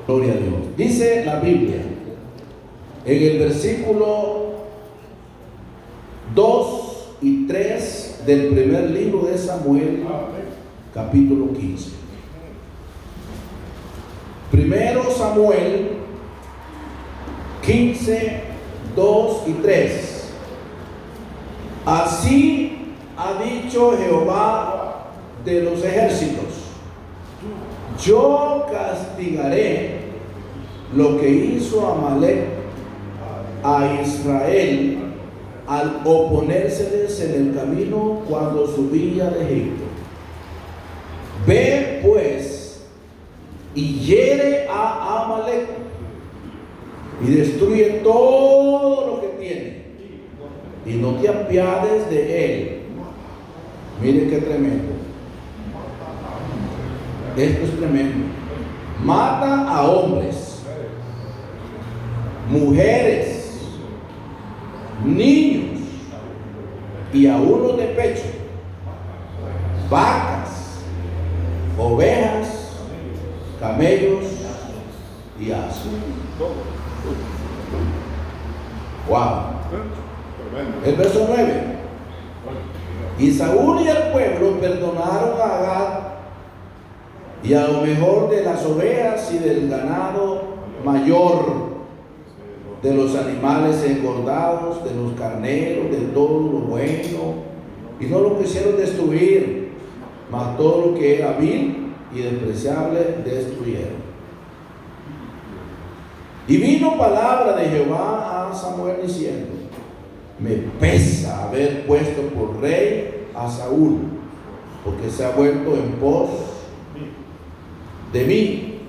Gloria a Dios. Dice la Biblia en el versículo 2 y 3 del primer libro de Samuel, capítulo 15. Primero Samuel 15, 2 y 3. Así ha dicho Jehová de los ejércitos: yo castigaré lo que hizo Amalec a Israel al oponérseles en el camino cuando subía de Egipto. Ve pues y hiere a Amalec y destruye todo lo que tiene, y no te apiades de él. Mire qué tremendo. Esto es tremendo. Mata a hombres, mujeres, niños y a unos de pecho, vacas, ovejas, camellos y asnos. Wow. El verso 9. Y Saúl y el pueblo perdonaron a Agag y a lo mejor de las ovejas y del ganado mayor, de los animales engordados, de los carneros, de todo lo bueno, y no lo quisieron destruir, mas todo lo que era vil y despreciable destruyeron. Y vino palabra de Jehová a Samuel diciendo: me pesa haber puesto por rey a Saúl, porque se ha vuelto en pos de mí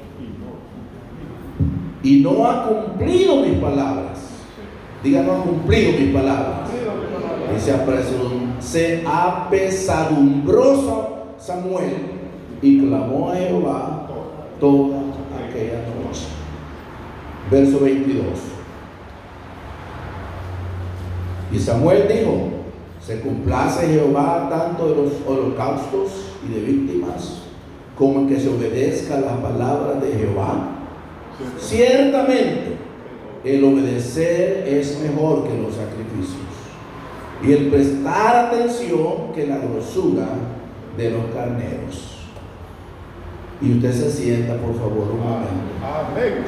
y no ha cumplido mis palabras. Diga, no ha cumplido mis palabras. Y se apesadumbró Samuel y clamó a Jehová toda aquella noche. Verso 22. Y Samuel dijo: se complace Jehová tanto de los holocaustos y de víctimas como en que se obedezca la palabra de Jehová. Ciertamente el obedecer es mejor que los sacrificios, y el prestar atención que la grosura de los carneros. Y usted se sienta, por favor, un momento.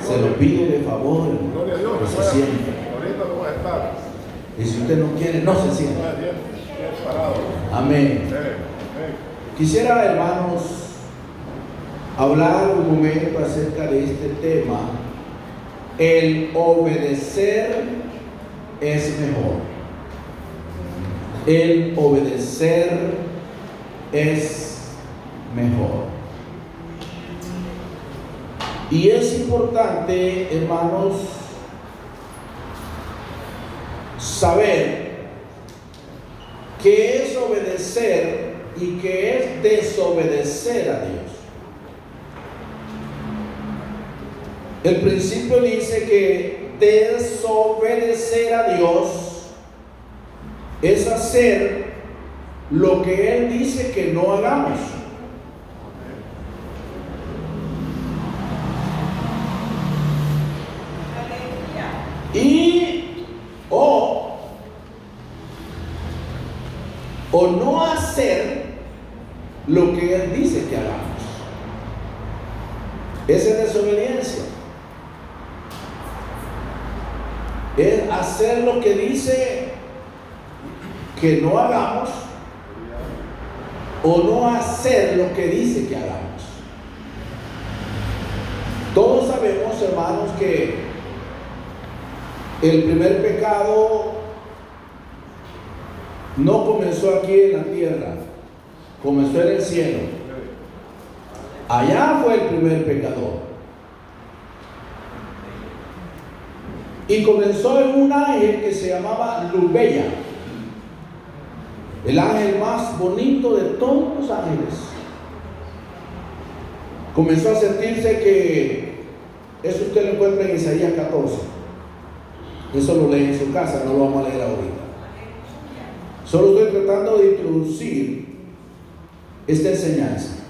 Se lo pido de favor, que se sienta. Y si usted no quiere, no se sienta. Amén. Quisiera, hermanos, hablar un momento acerca de este tema. El obedecer es mejor. El obedecer es mejor. Y es importante, hermanos, saber qué es obedecer y qué es desobedecer a Dios. El principio dice que desobedecer a Dios es hacer lo que Él dice que no hagamos. Y o no hacer lo que Él dice que hagamos. Esa es desobediencia. Es hacer lo que dice que no hagamos, o no hacer lo que dice que hagamos. Todos sabemos, hermanos, que el primer pecado no comenzó aquí en la tierra, comenzó en el cielo. Allá fue el primer pecador. Y comenzó en un ángel que se llamaba Lubella, el ángel más bonito de todos los ángeles. Comenzó a sentirse que, eso usted lo encuentra en Isaías 14. Eso lo lee en su casa, no lo vamos a leer ahorita. Solo estoy tratando de introducir esta enseñanza.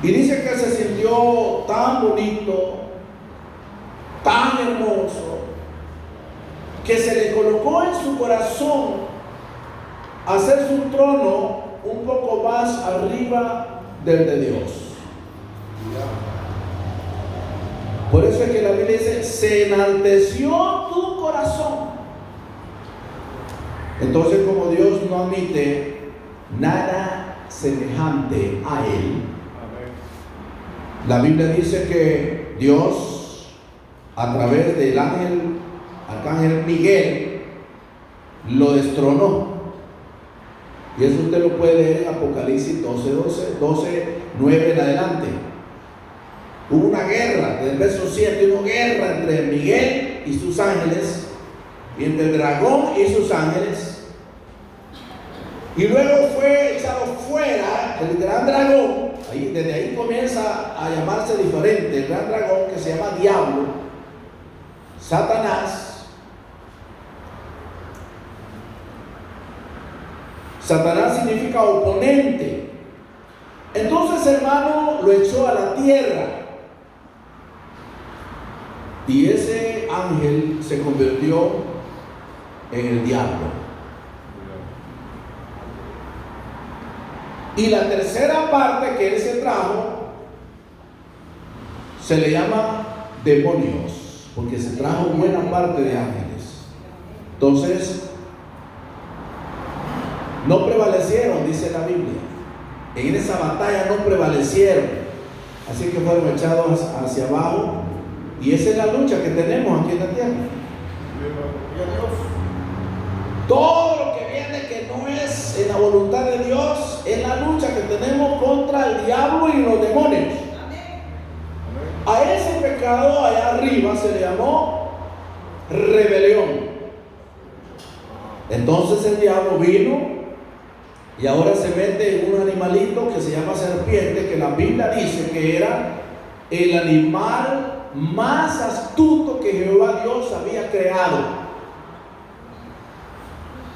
Y dice que se sintió tan tan bonito, tan hermoso, que se le colocó en su corazón hacer su trono un poco más arriba del de Dios. Por eso es que la Biblia dice, se enalteció tu corazón. Entonces, como Dios no admite nada semejante a Él, la Biblia dice que Dios, a través del arcángel Miguel, lo destronó. Y eso usted lo puede leer en Apocalipsis 12:9 en adelante. Hubo una guerra, desde el verso 7, hubo guerra entre Miguel y sus ángeles, y entre el dragón y sus ángeles. Y luego fue echado fuera el gran dragón. Desde ahí comienza a llamarse diferente, el gran dragón, que se llama Diablo, Satanás. Satanás significa oponente. Entonces, hermano, lo echó a la tierra. Y ese ángel se convirtió en el diablo. Y la tercera parte que él se trajo se le llama demonios, porque se trajo buena parte de ángeles. Entonces, no prevalecieron, dice la Biblia. En esa batalla no prevalecieron. Así que fueron echados hacia abajo. Y esa es la lucha que tenemos aquí en la tierra. Todo lo que viene que no es en la voluntad de Dios es la lucha que tenemos contra el diablo y los demonios. A ese pecado allá arriba se le llamó rebelión. Entonces el diablo vino y ahora se mete en un animalito que se llama serpiente, que la Biblia dice que era el animal más astuto que Jehová Dios había creado.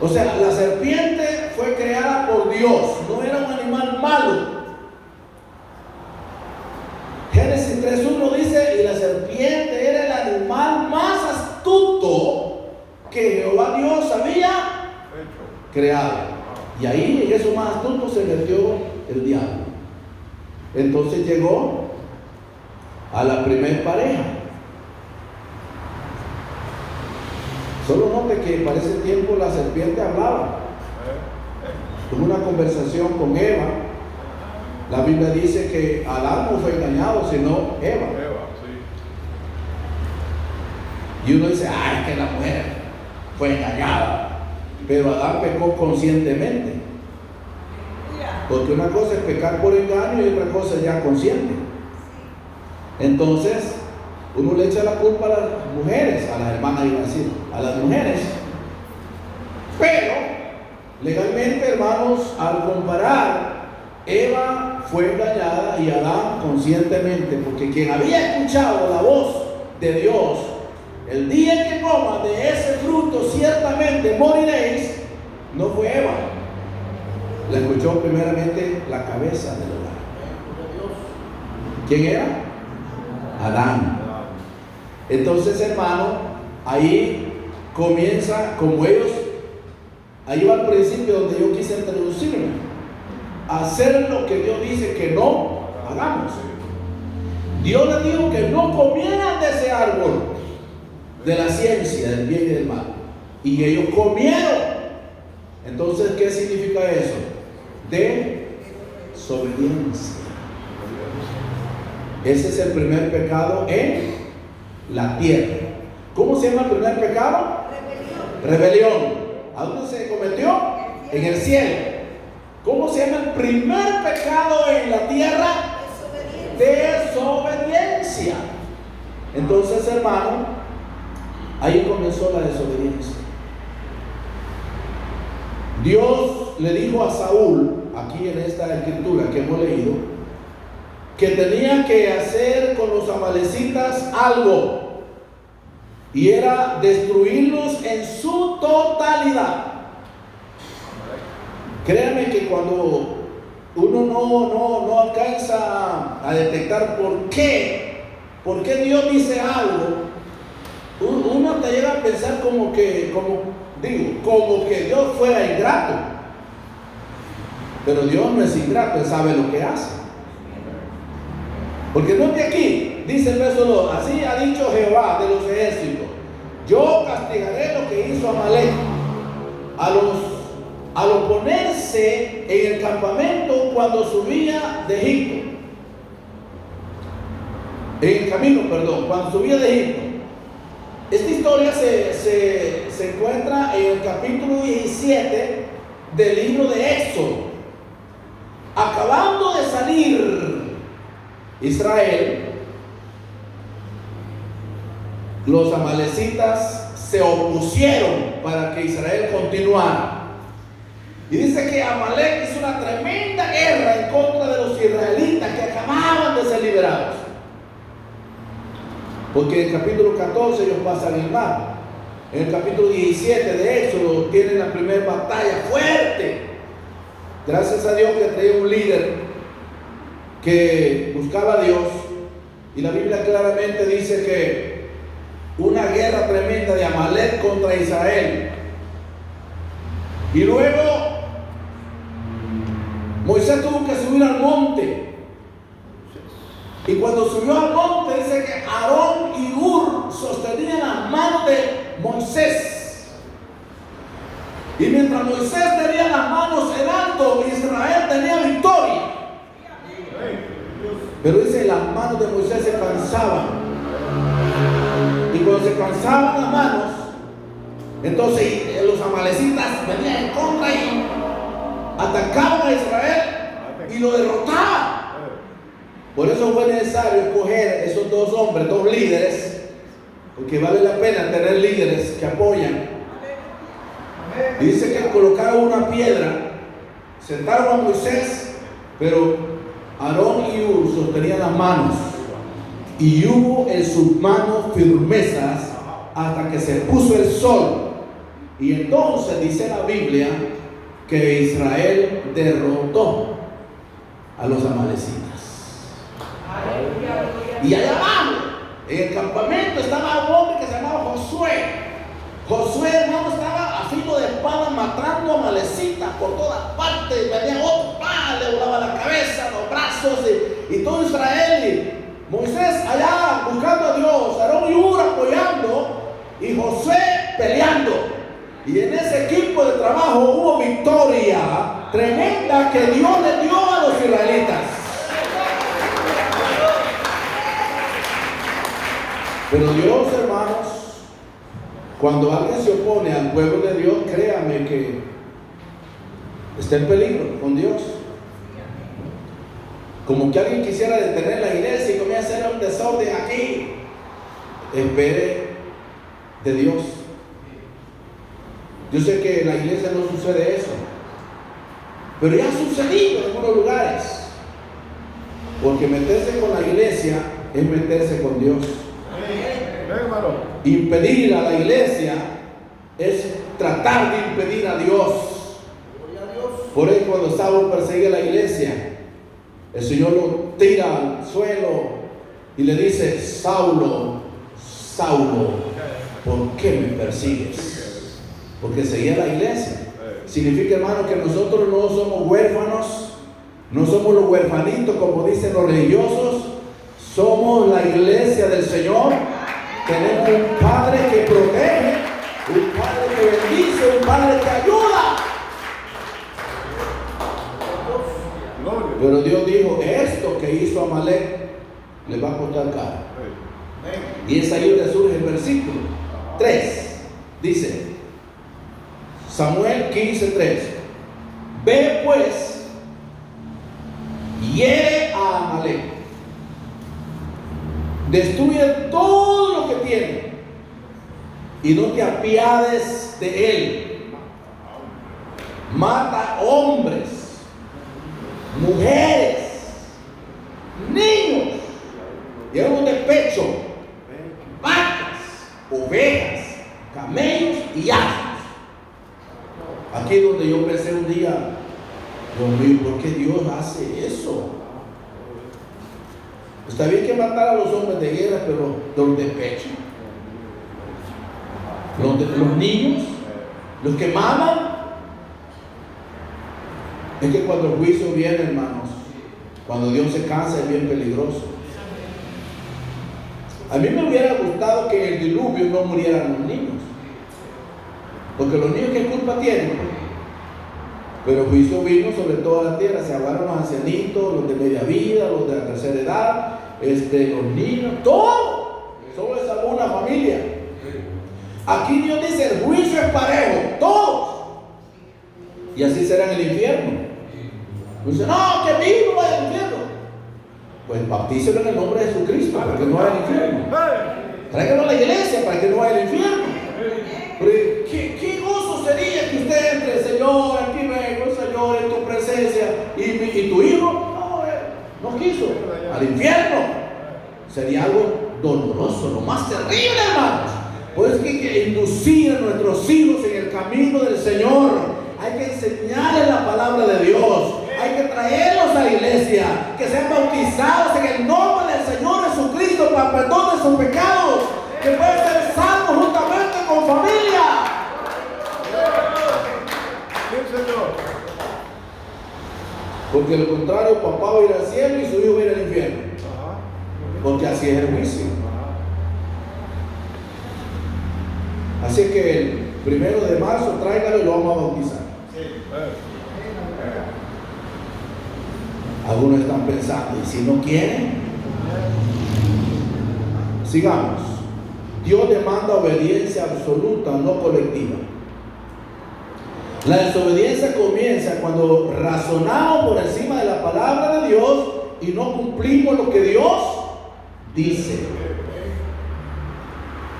O sea, la serpiente fue creada por Dios, no era un animal malo. Génesis 3:1 dice, y la serpiente era el animal más astuto que Jehová Dios había creado. Y ahí en eso más astuto se metió el diablo. Entonces llegó a la primer pareja. Solo note que para ese tiempo la serpiente hablaba. Tuvo una conversación con Eva. La Biblia dice que Adán no fue engañado, sino Eva. Y uno dice, ay, que la mujer fue engañada. Pero Adán pecó conscientemente. Porque una cosa es pecar por engaño y otra cosa es ya consciente. Entonces, uno le echa la culpa a las mujeres, a las hermanas, iba a decir, a las mujeres. Pero, legalmente, hermanos, al comparar, Eva fue engañada y Adán conscientemente, porque quien había escuchado la voz de Dios, el día que coman de ese fruto, ciertamente moriréis, no fue Eva. La escuchó primeramente la cabeza del hogar. ¿Quién era? Adán. Entonces, hermano, ahí comienza, como ellos, ahí va al principio donde yo quise introducirme, hacer lo que Dios dice que no hagamos. Dios les dijo que no comieran de ese árbol de la ciencia del bien y del mal, y ellos comieron. Entonces, ¿qué significa eso? Desobediencia. Ese es el primer pecado en la tierra. ¿Cómo se llama el primer pecado? Rebelión. ¿A dónde se cometió? En el cielo. ¿Cómo se llama el primer pecado en la tierra? Desobediencia. Entonces, hermano, ahí comenzó la desobediencia. Dios le dijo a Saúl, aquí en esta escritura que hemos leído, que tenía que hacer con los amalecitas algo, y era destruirlos en su totalidad. Créanme que cuando uno no alcanza a detectar por qué ¿por qué Dios dice algo? Uno te llega a pensar como que Dios fuera ingrato. Pero Dios no es ingrato, Él sabe lo que hace. Porque no es de aquí, dice el verso 2, así ha dicho Jehová de los ejércitos, yo castigaré lo que hizo Amalek al oponerse en el campamento cuando subía de Egipto. En el camino, perdón, cuando subía de Egipto. Esta historia se encuentra en el capítulo 17 del libro de Éxodo. Acabando de salir Israel, los amalecitas se opusieron para que Israel continuara. Y dice que Amalek hizo una tremenda guerra en contra de los israelitas que acababan de ser liberados. Porque en el capítulo 14 ellos pasan el mar. En el capítulo 17 de Éxodo tienen la primera batalla fuerte. Gracias a Dios que traía un líder que buscaba a Dios. Y la Biblia claramente dice que una guerra tremenda de Amalek contra Israel. Y luego Moisés tuvo que subir al monte. Y cuando subió al monte dice que Aarón y Hur sostenían las manos de Moisés. Y mientras Moisés tenía las manos en alto, Israel tenía victoria. Pero dice, las manos de Moisés se cansaban. Y cuando se cansaban las manos, entonces los amalecitas venían en contra y atacaban a Israel y lo derrotaban. Por eso fue necesario escoger esos dos hombres, dos líderes, porque vale la pena tener líderes que apoyan. Y dice que colocaron una piedra, sentaron a Moisés, pero Aarón y Hur sostenían las manos, y hubo en sus manos firmezas hasta que se puso el sol. Y entonces dice la Biblia que Israel derrotó a los amalecitas. Y allá abajo, en el campamento, estaba un hombre que se llamaba Josué. Josué, hermano, estaba a filo de espada matando amalecitas por todas partes. Venía otro, le volaba la cabeza, los brazos y todo Israel. Y Moisés allá buscando a Dios, Aarón y Hur apoyando y Josué peleando. Y en ese equipo de trabajo hubo victoria tremenda que Dios le dio a los israelitas. Pero Dios, hermanos, cuando alguien se opone al pueblo de Dios, créame que está en peligro con Dios. Como que alguien quisiera detener la iglesia y comienza a hacer un desorden aquí. Espere de Dios. Yo sé que en la iglesia no sucede eso, pero ya ha sucedido en algunos lugares. Porque meterse con la iglesia es meterse con Dios. Impedir a la iglesia es tratar de impedir a Dios. Por eso cuando Saulo persigue a la iglesia, el Señor lo tira al suelo y le dice: Saulo, Saulo, ¿por qué me persigues? Porque seguía la iglesia. Significa, hermano, que nosotros no somos huérfanos, no somos los huerfanitos como dicen los religiosos. Somos la iglesia del Señor. Tenemos un Padre que protege, un Padre que bendice, un Padre que ayuda. Pero Dios dijo: esto que hizo Amalek le va a costar caro. Y es ahí donde surge el versículo 3. Dice Samuel 15:3: ve pues, hiere a Amalek, destruye todo lo que tiene y no te apiades de él. Mata hombres, mujeres, niños, llenos de pecho, vacas, ovejas, camellos y asnos. Aquí es donde yo pensé un día: Dios mío, ¿por qué Dios hace eso? Está bien que matar a los hombres de guerra, pero los de pecho, los niños, los que maman. Es que cuando el juicio viene, hermanos, cuando Dios se cansa, es bien peligroso. A mí me hubiera gustado que en el diluvio no murieran los niños, porque los niños, ¿qué culpa tienen? Pero el juicio vino sobre toda la tierra. Se ahogaron los ancianitos, los de media vida, los de la tercera edad, los niños, todo. Solo es alguna familia. Aquí Dios dice: el juicio es parejo, todos. Y así será en el infierno. Dice: no, que mi hijo vaya al infierno. Pues bautícelo en el nombre de Jesucristo para que no vaya al infierno. Tráigalo a la iglesia para que no vaya al infierno. Pero ¿qué gozo sería que usted entre, Señor, aquí vengo, Señor, en tu presencia, y tu hijo no quiso, al infierno? Sería algo doloroso, lo más terrible, hermanos. Pues es que hay que inducir a nuestros hijos en el camino del Señor. Hay que enseñarles la palabra de Dios. Hay que traerlos a la iglesia, que sean bautizados en el nombre del Señor Jesucristo para perdón de sus pecados, que puedan ser salvos juntamente con familia. Porque de lo contrario, papá va a ir al cielo y su hijo va a ir al infierno. Porque así es el juicio. Así que el 1 de marzo tráigalo y lo vamos a bautizar. Algunos están pensando: ¿y si no quieren? Sigamos. Dios demanda obediencia absoluta, no colectiva. La desobediencia comienza cuando razonamos por encima de la palabra de Dios y no cumplimos lo que Dios dice.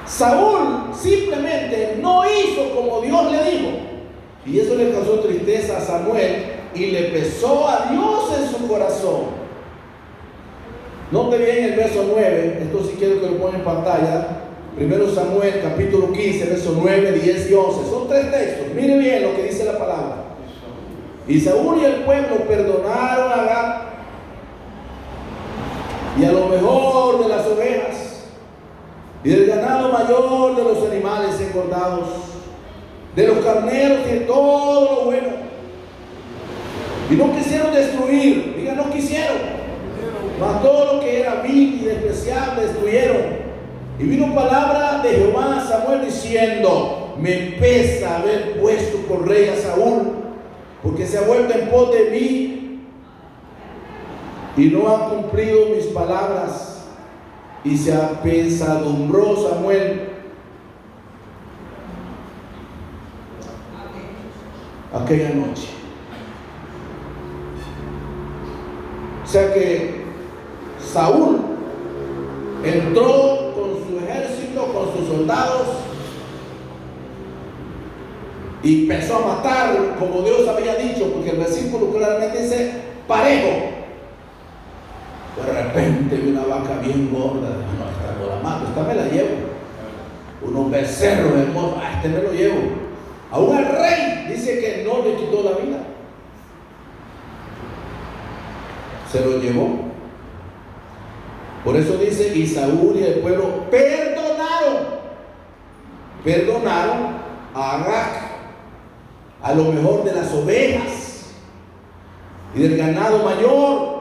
Saúl simplemente no hizo como Dios le dijo, y eso le causó tristeza a Samuel y le pesó a Dios en su corazón. Note bien el verso 9, esto sí quiero que lo pongan en pantalla. 1 Samuel capítulo 15, versos 9, 10 y 11. Son 3 textos. Mire bien lo que dice la palabra. Y Saúl y el pueblo perdonaron a Agag y a lo mejor de las ovejas y del ganado mayor de los animales engordados, de los carneros y de todo lo bueno. Y no quisieron destruir, diga, no quisieron, mas todo lo que era vil y despreciable destruyeron. Y vino palabra de Jehová a Samuel diciendo: me pesa haber puesto por rey a Saúl, porque se ha vuelto en pos de mí y no ha cumplido mis palabras. Y se apesadumbró Samuel aquella noche. O sea que Saúl entró con su ejército, con sus soldados, y empezó a matar como Dios había dicho, porque el versículo claramente dice parejo. De repente vi una vaca bien gorda. No, esta no la mato, esta me la llevo. Unos becerros hermosos, este me lo llevo. Aún el rey dice que no le quitó la vida, se lo llevó. Por eso dice: y Saúl y el pueblo perdonaron a Agag, a lo mejor de las ovejas y del ganado mayor,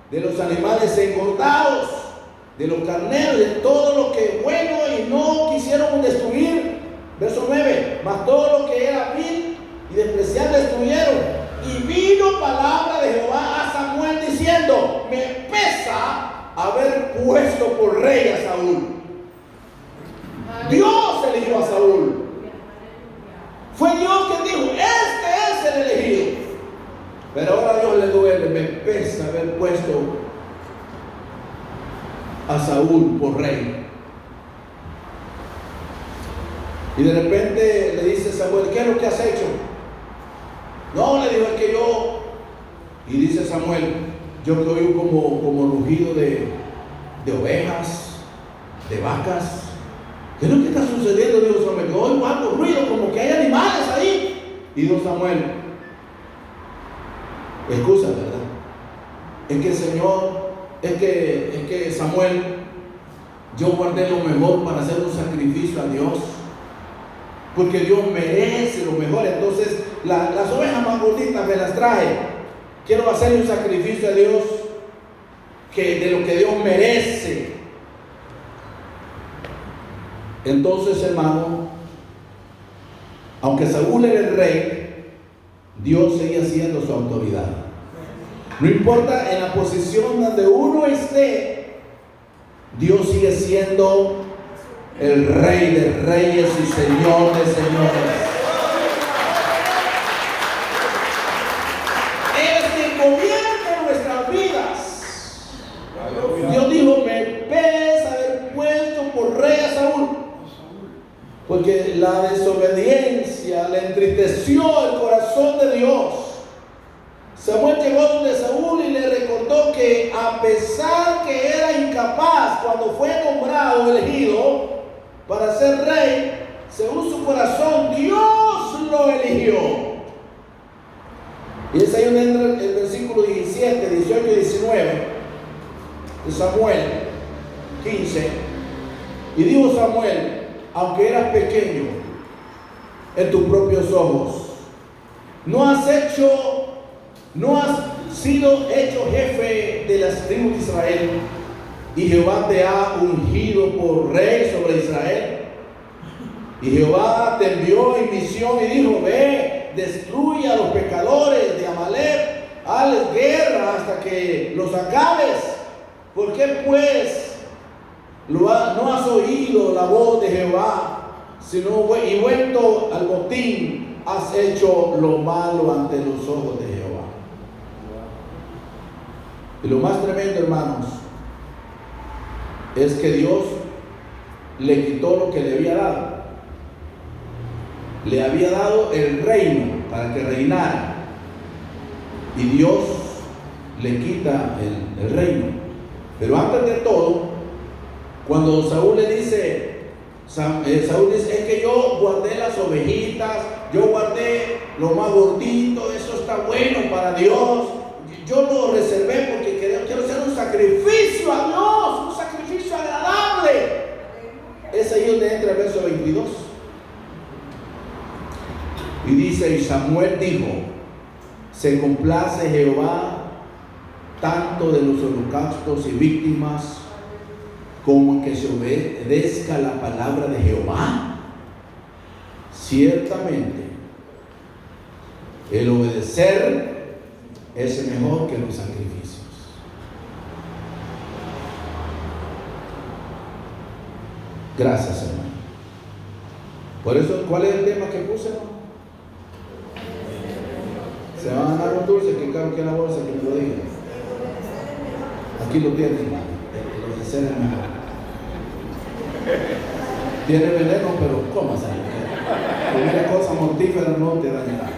de los animales engordados, de los carneros, de todo lo que es bueno, y no quisieron destruir. Verso 9: mas todo lo que era vil y despreciable destruyeron. Y vino palabra de Jehová a Samuel diciendo: me pesa haber puesto por rey a Saúl. Dios eligió a Saúl. Fue Dios quien dijo: este es el elegido. Pero ahora a Dios le duele, me pesa haber puesto a Saúl por rey. Y de repente le dice Samuel: ¿qué es lo que has hecho? No, le dijo: es que yo. Y dice Samuel: yo que oigo como rugido de ovejas, de vacas. ¿Qué es lo que está sucediendo? Dijo Samuel: yo oigo algo ruido, como que hay animales ahí. Y dijo Samuel: excusa, ¿verdad? Es que el Señor es que Samuel, yo guardé lo mejor para hacer un sacrificio a Dios, porque Dios merece lo mejor. Entonces las ovejas más gorditas me las traje. Quiero hacer un sacrificio a Dios de lo que Dios merece. Entonces, hermano, aunque Saúl era el rey, Dios seguía siendo su autoridad. No importa en la posición donde uno esté, Dios sigue siendo el Rey de reyes y Señor de señores. Él es quien gobierna nuestras vidas. Dios dijo: me pesa haber puesto por rey a Saúl, porque la desobediencia le entristeció el corazón de Dios. Samuel llegó donde Saúl y le recordó que a pesar que era incapaz cuando fue nombrado, elegido para ser rey, según su corazón, Dios lo eligió. Y es ahí donde entra el versículo 17, 18 y 19 de Samuel 15. Y dijo Samuel: aunque eras pequeño en tus propios ojos, no has sido hecho jefe de las tribus de Israel, y Jehová te ha ungido por rey sobre Israel. Y Jehová te envió en misión y dijo: ve, destruye a los pecadores de Amalek, hazles guerra hasta que los acabes. ¿Por qué pues no has oído la voz de Jehová, sino y vuelto al botín, has hecho lo malo ante los ojos de Jehová? Y lo más tremendo, hermanos, es que Dios le quitó lo que le había dado. Le había dado el reino para que reinara, y Dios le quita el reino. Pero antes de todo, cuando Saúl le dice, es que yo guardé las ovejitas, yo guardé lo más gordito, eso está bueno para Dios, yo lo reservé porque quiero hacer un sacrificio a Dios, un sacrificio agradable. Es ahí donde entra el verso 22. Y dice: y Samuel dijo: se complace Jehová tanto de los holocaustos y víctimas como en que se obedezca la palabra de Jehová. Ciertamente el obedecer es mejor que los sacrificios. Gracias, hermano. Por eso, ¿cuál es el tema que puse, hermano? Se van a ganar un dulce que cabe aquí en la bolsa, que me lo digan. Aquí lo tienen, hermano. El obedecer es mejor. Tiene veneno, pero cómase. Primera cosa mortífera no te dañará.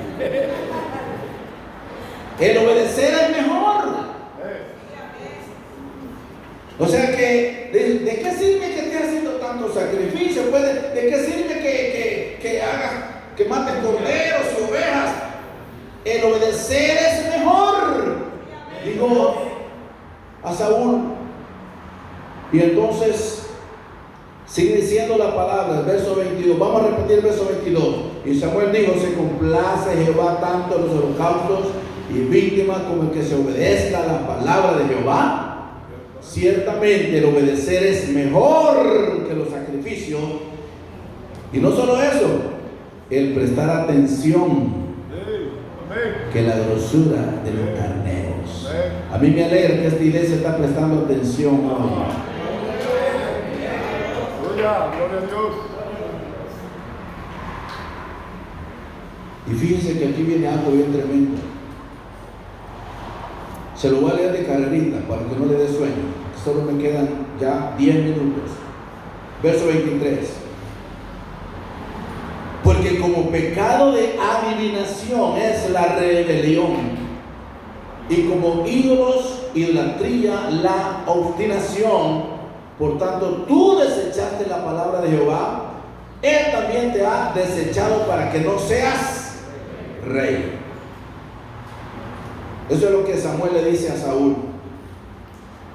El obedecer es mejor. O sea que, ¿de qué sirve que estés haciendo tanto sacrificio? Pues, ¿de qué sirve que hagas, que mates corderos y ovejas? El obedecer es mejor, dijo a Saúl. Y entonces sigue diciendo la palabra, el verso 22. Vamos a repetir el verso 22. Y Samuel dijo: se complace Jehová tanto en los holocaustos y víctimas como el que se obedezca a la palabra de Jehová. Ciertamente el obedecer es mejor que los sacrificios. Y no solo eso, el prestar atención que la grosura de los carneros. A mí me alegra que esta iglesia está prestando atención hoy. Gloria a Dios. Y fíjense que aquí viene algo bien tremendo. Se lo voy a leer de carrerita para que no le dé sueño. Solo me quedan ya 10 minutos. Verso 23. Porque como pecado de adivinación es la rebelión, y como ídolos, idolatría, la obstinación, por tanto tú desechaste la palabra de Jehová, Él también te ha desechado para que no seas rey. Eso es lo que Samuel le dice a Saúl.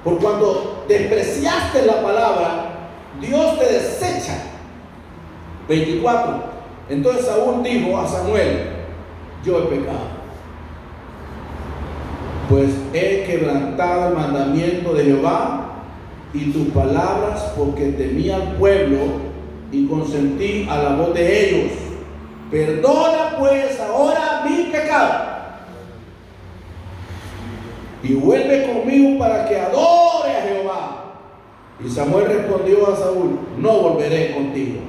Por cuando despreciaste la palabra, Dios te desecha. 24. Entonces Saúl dijo a Samuel: yo he pecado, pues he quebrantado el mandamiento de Jehová y tus palabras, porque temí al pueblo y consentí a la voz de ellos. Perdona pues ahora mi pecado y vuelve conmigo para que adore a Jehová. Y Samuel respondió a Saúl: no volveré contigo,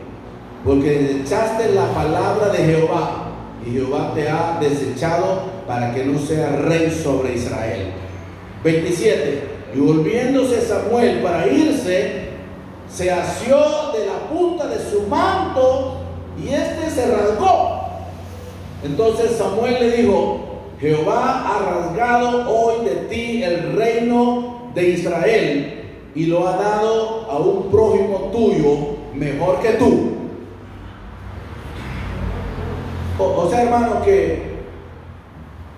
porque desechaste la palabra de Jehová, y Jehová te ha desechado para que no seas rey sobre Israel. 27. Y volviéndose Samuel para irse, se asió de la punta de su manto y este se rasgó. Entonces Samuel le dijo: Jehová ha rasgado hoy de ti el reino de Israel y lo ha dado a un prójimo tuyo mejor que tú. O sea, hermano, que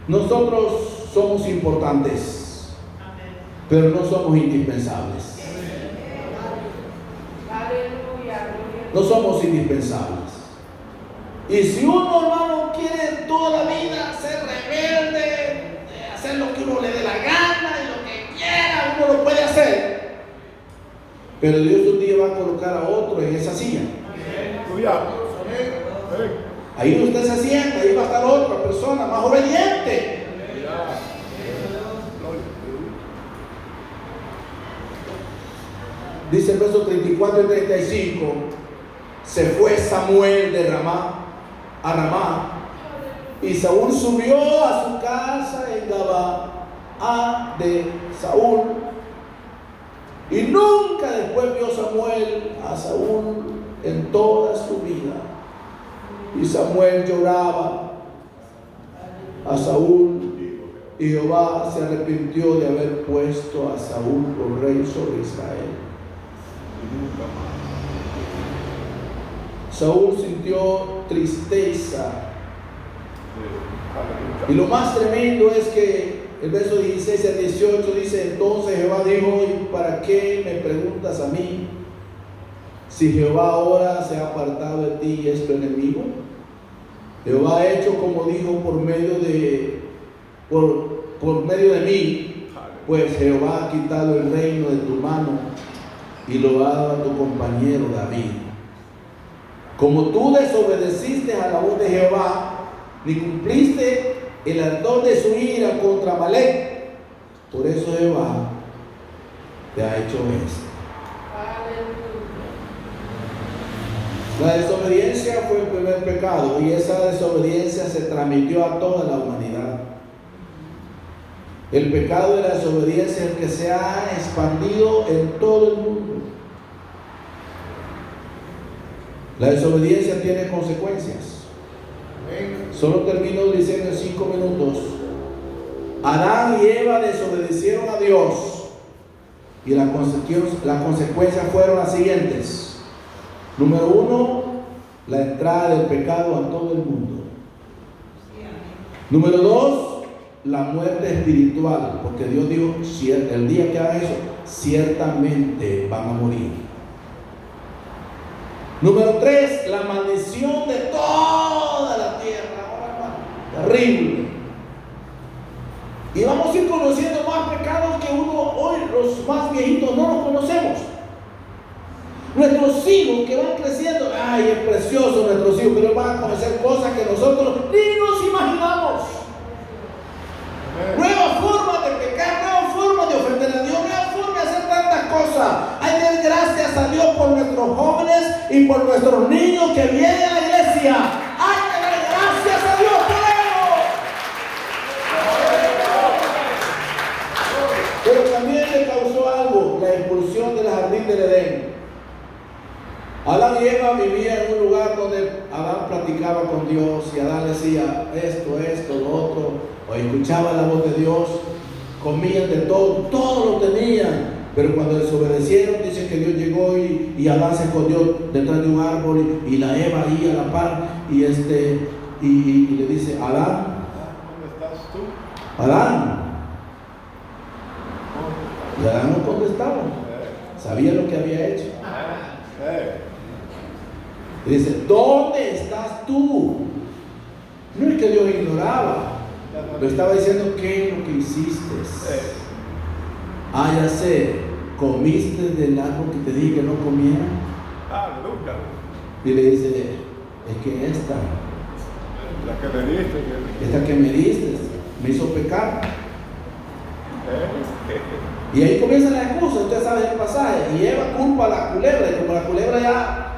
nosotros somos importantes, pero no somos indispensables. No somos indispensables. Y si uno, hermano, quiere toda la vida ser rebelde, hacer lo que uno le dé la gana y lo que quiera, uno lo puede hacer. Pero Dios un día va a colocar a otro en esa silla. Ahí usted se sienta, ahí va a estar otra persona más obediente. Dice el verso 34 y 35: se fue Samuel de Ramá a Ramá, y Saúl subió a su casa en Gabaa de Saúl, y nunca después vio Samuel a Saúl en toda su vida. Y Samuel lloraba a Saúl, y Jehová se arrepintió de haber puesto a Saúl por rey sobre Israel. Saúl sintió tristeza. Y lo más tremendo es que el verso 16 al 18 dice: entonces Jehová dijo: ¿y para qué me preguntas a mí? Si Jehová ahora se ha apartado de ti y es tu enemigo. Jehová ha hecho como dijo por medio de mí, pues Jehová ha quitado el reino de tu mano y lo ha dado a tu compañero David. Como tú desobedeciste a la voz de Jehová, ni cumpliste el ardor de su ira contra Amalek, por eso Jehová te ha hecho esto. La desobediencia fue el primer pecado, y esa desobediencia se transmitió a toda la humanidad. El pecado de la desobediencia es el que se ha expandido en todo el mundo. La desobediencia tiene consecuencias. Solo termino diciendo en 5 minutos. Adán y Eva desobedecieron a Dios, y las consecuencias fueron las siguientes. Número 1, la entrada del pecado a todo el mundo. Número 2, la muerte espiritual, porque Dios dijo: el día que hagan eso, ciertamente van a morir. Número 3, la maldición de toda la tierra. Terrible. Y vamos a ir conociendo más pecados que uno hoy, los más viejitos, no los conocemos. Nuestros hijos que van creciendo, ay, es precioso nuestros hijos, pero van a conocer cosas que nosotros ni nos imaginamos. Nuevas formas de pecar, nuevas formas de ofender a Dios, nuevas formas de hacer tantas cosas. Hay que dar gracias a Dios por nuestros jóvenes y por nuestros niños que vienen a la iglesia. Hay que dar gracias a Dios por ello. Pero también le causó algo, la expulsión del jardín del Edén. Adán y Eva vivían en un lugar donde Adán platicaba con Dios, y Adán decía esto, lo otro, o escuchaba la voz de Dios, comían de todo lo tenían. Pero cuando desobedecieron, dice que Dios llegó y Adán se escondió detrás de un árbol, y la Eva ahí a la par, y le dice: Adán, ¿dónde estás tú? Adán, Y Adán no contestaba. Sabía lo que había hecho. Y dice, ¿dónde estás tú? No es que Dios ignoraba. Lo estaba diciendo, ¿qué es lo que hiciste? Ya sé, ¿comiste del árbol que te dije que no comiera? Y le dice, es que esta que me diste me hizo pecar. Y ahí comienza la excusa. Usted sabe el pasaje. Y Eva culpa a la culebra, y como la culebra ya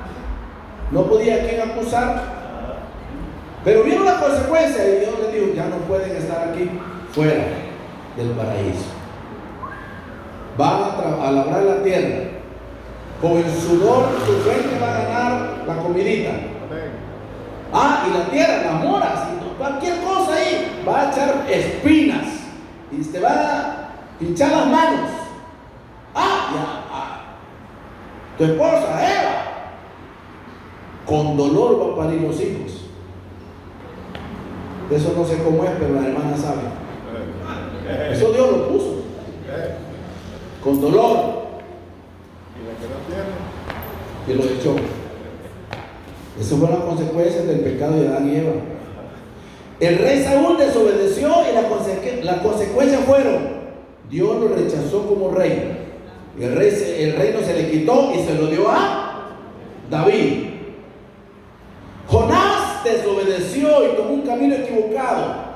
no podía a quién acusar, pero vieron la consecuencia y Dios les dijo, ya no pueden estar aquí fuera del paraíso. Van a labrar la tierra, con el sudor de su frente va a ganar la comidita. Y la tierra, las moras, cualquier cosa ahí, va a echar espinas y te va a pinchar las manos. Tu esposa Eva con dolor va a parir los hijos. Eso no sé cómo es, pero la hermana sabe. Eso Dios lo puso. Con dolor. Y lo echó. Esas fueron las consecuencias del pecado de Adán y Eva. El rey Saúl desobedeció y las consecuencias fueron: Dios lo rechazó como rey. El reino se le quitó y se lo dio a David. Jonás desobedeció y tomó un camino equivocado.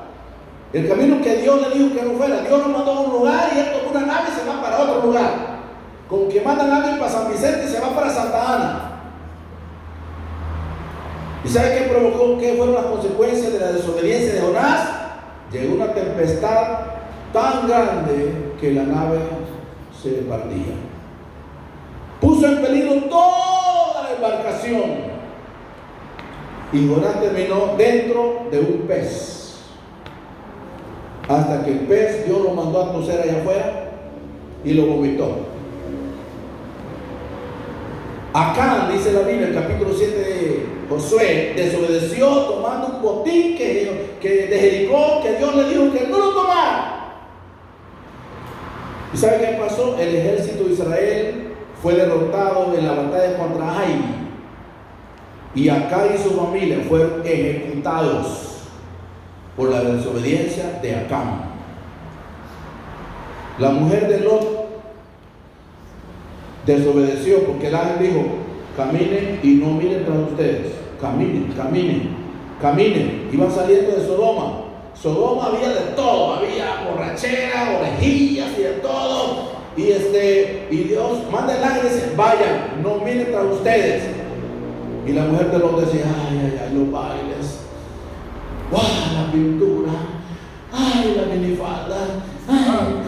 El camino que Dios le dijo que no fuera. Dios lo mandó a un lugar y él tomó una nave y se va para otro lugar. Como que mandan a alguien para San Vicente y se va para Santa Ana. ¿Y sabe qué provocó? ¿Qué fueron las consecuencias de la desobediencia de Jonás? Llegó una tempestad tan grande que la nave se partía. Puso en peligro toda la embarcación. Y Jonás terminó dentro de un pez. Hasta que el pez Dios lo mandó a toser allá afuera y lo vomitó. Acán, dice la Biblia, el capítulo 7 de Josué, desobedeció tomando un botín que de Jericó, que Dios le dijo que no lo tomara. ¿Y sabe qué pasó? El ejército de Israel fue derrotado en la batalla contra Ai. Y Acán y su familia fueron ejecutados por la desobediencia de Acán. La mujer de Lot desobedeció porque el ángel dijo: caminen y no miren tras ustedes. Caminen, caminen, caminen. Iban saliendo de Sodoma. Sodoma había de todo, había borrachera, orejillas y de todo. Y Dios manda el ángel y dice: vayan, no miren tras ustedes. Y la mujer de Lot decía: ay, los bailes, la pintura, la minifalda,